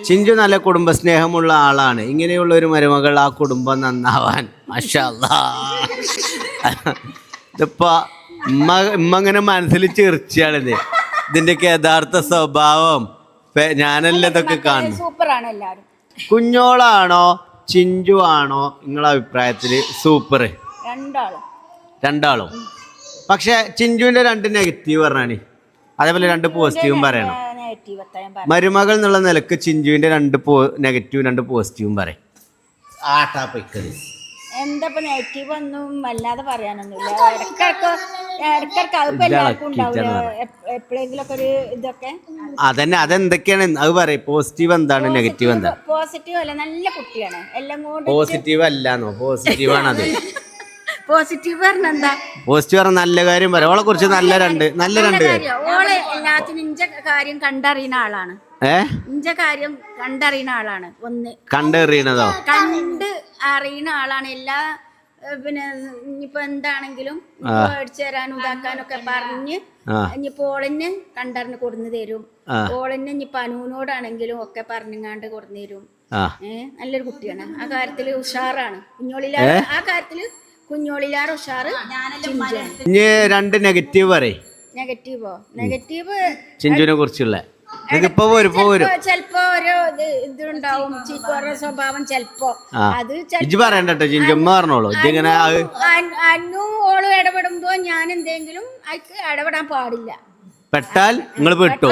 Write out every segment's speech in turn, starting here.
ചിഞ്ചു നല്ല കുടുംബസ്നേഹമുള്ള ആളാണ്. ഇങ്ങനെയുള്ള ഒരു മരുമകൾ ആ കുടുംബം നന്നാവാൻ മാഷാ അല്ലാഹ്. ഇതിപ്പോ ഉമ്മ ഇങ്ങനെ മനസ്സിൽ ചിരിച്ചാണിത്. ഇതിന്റെയൊക്കെ യഥാർത്ഥ സ്വഭാവം ഞാനല്ല ഇതൊക്കെ കാണുന്നു. സൂപ്പറാണ് എല്ലാവരും. കുഞ്ഞോളാണോ ചിഞ്ചു ആണോ നിങ്ങളുടെ അഭിപ്രായത്തില് സൂപ്പർ? രണ്ടാളും. പക്ഷെ ചിഞ്ചുവിന്റെ 2 നെഗറ്റീവ് പറഞ്ഞാണ്, അതേപോലെ 2 പോസിറ്റീവും പറയണം. മരുമകൾ എന്നുള്ള നിലക്ക് ചിഞ്ചുവിന്റെ 2 നെഗറ്റീവും 2 പോസിറ്റീവും പറയും. ആട്ടാ പൊയ്ക്കത് എന്താ നെഗറ്റീവ് ഒന്നും വല്ലാതെ പറയാനൊന്നുമില്ല. ഇടക്കിടക്ക് അതിപ്പോ എല്ലാവർക്കും ഉണ്ടാവില്ല, എപ്പോഴെങ്കിലൊക്കെ ഒരു ഇതൊക്കെ. അതന്നെ, അതെന്തൊക്കെയാണ് അത് പറയും. പോസിറ്റീവ് എന്താണ്, നെഗറ്റീവ് എന്താ? പോസിറ്റീവ് അല്ല, നല്ല കുട്ടിയാണ് എല്ലാം കൊണ്ട്. പോസിറ്റീവ് അല്ലാന്നോ? പോസിറ്റീവ് ആണത്. പോസിറ്റീവ് പറഞ്ഞ എന്താ? പോസിറ്റീവ് പറഞ്ഞ നല്ല കാര്യം പറയാം. ഓളെ കുറിച്ച് നല്ല രണ്ട് കാര്യം. ഓളെ എല്ലാത്തിനും ഇഞ്ച കാര്യം കണ്ടറിയുന്ന ആളാണ്. ഇഞ്ച കാര്യം കണ്ടറിയുന്ന ആളാണ്. കണ്ടറിയണതോ? കണ്ട് അറിയുന്ന ആളാണ്. എല്ലാ പിന്നെ ഇനിയിപ്പോ എന്താണെങ്കിലും മേടിച്ചു തരാനും ഇതാക്കാനും ഒക്കെ പറഞ്ഞ് ഇനിയിപ്പോ ഓളന്നെ കണ്ടറിഞ്ഞ് കൊടുന്നു തരും. ഓളന്നെ ഇനിയിപ്പോ അനുവിനോടാണെങ്കിലും ഒക്കെ പറഞ്ഞങ്ങാണ്ട് കൊടുന്നു തരും. നല്ലൊരു കുട്ടിയാണ്. ആ കാര്യത്തില് ഉഷാറാണ്. കുഞ്ഞോളിലാറ് ആ കാര്യത്തില് കുഞ്ഞോളിലാറ് ഉഷാറ്. ഇനി 2 നെഗറ്റീവ് പറയും. നെഗറ്റീവ് ചിഞ്ചുവിനെ കുറിച്ചുള്ള ചെലപ്പോ ഒരു ഇതുണ്ടാവും, ചീക്കോറ സ്വഭാവം ചെലപ്പോ. അത് പറയണ്ടോ ചിഞ്ചമ്മ പറഞ്ഞോളൂ. അന്നു ഓളും ഇടപെടുമ്പോ ഞാൻ എന്തെങ്കിലും അതിക്ക് ഇടപെടാൻ പാടില്ല. പെട്ടാൽ നിങ്ങൾ പെട്ടു.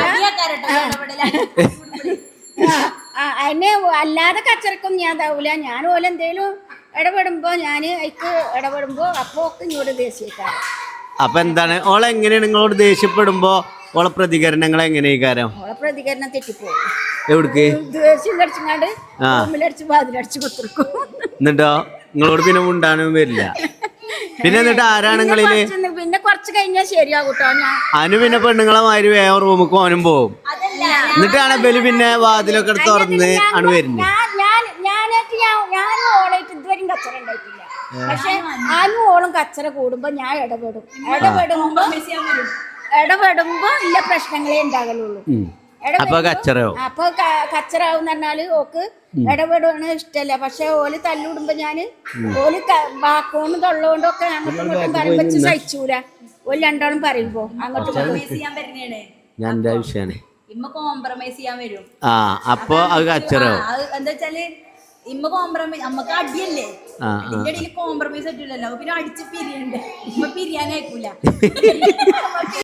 അതിനെ അല്ലാതെ കച്ചറക്കും ഞാൻ ഇതാവൂല. ഞാൻ ഓല എന്തേലും ഇടപെടുമ്പോ ഞാൻ അതിക്ക് ഇടപെടുമ്പോ അപ്പൊ ഇങ്ങോട്ട് ദേഷ്യക്കാരൻ. അപ്പൊ എന്താണ് ഓളെ എങ്ങനെയാണ് നിങ്ങളോട് ദേഷ്യപ്പെടുമ്പോ ഓളെ പ്രതികരണങ്ങൾ എങ്ങനെയാ? ഓളെ പ്രതികരണം തെറ്റിപ്പോകും. എവിടേക്ക്? ദേഷ്യം കടിച്ചാണ്ട് റൂമിലടിച്ച് വാതിലടിച്ച് കുത്തിർക്കും. എന്നിട്ടോ നിങ്ങളോട് പിന്നെ ഉണ്ടാനും വരില്ല. പിന്നെ എന്നിട്ട് ആരാണ് നിങ്ങളില്? പിന്നെ കുറച്ച് കഴിഞ്ഞാൽ ശരിയാകൂട്ടോ. അനു പിന്നെ പെണ്ണുങ്ങളെ മാതിരി വേഗം റൂമിൽ പോകാനും പോവും. എന്നിട്ടാണ് ബലി പിന്നെ വാതിലൊക്കെ എടുത്ത് തുറന്ന് ആണ് വരുന്നത്. ഞാൻ ഓളായിട്ട് ഇതുവരെയും കച്ചറ ഉണ്ടായിട്ടില്ല. പക്ഷെ ഞാനും ഓളും കച്ചറ കൂടുമ്പോ ഞാൻ ഇടപെടുമ്പോ ഇല്ല പ്രശ്നങ്ങളേ ഉണ്ടാകലുള്ളൂ. അപ്പൊ കച്ചറാവും പറഞ്ഞാല് ഓക്ക് ഇടപെടുവാണ് ഇഷ്ടല്ല. പക്ഷെ ഓല് തല്ലുവിടുമ്പോ ഞാന് ഓല് വാക്കോണ്ടും തൊള്ളോണ്ടും ഒക്കെ അങ്ങോട്ടും ഇങ്ങോട്ടും പറയും വെച്ച് സഹിച്ചൂല. ഓല് രണ്ടാളും പറയുമ്പോ അങ്ങോട്ടും കോംപ്രമൈസ് ചെയ്യാൻ വരും. അപ്പൊ അത് കച്ചറാവും. എന്താ വെച്ചാല് ഇമ്മ കോംപ്രമൈസ്, നമ്മക്ക് അടിയല്ലേ, ഇതിന്റെ ഇടയിൽ കോംപ്രമൈസ് പറ്റില്ലല്ലോ. പിന്നെ അടിച്ച് പിരിയണ്ടേ, ഇമ്മ പിരിയാനായിക്കൂല.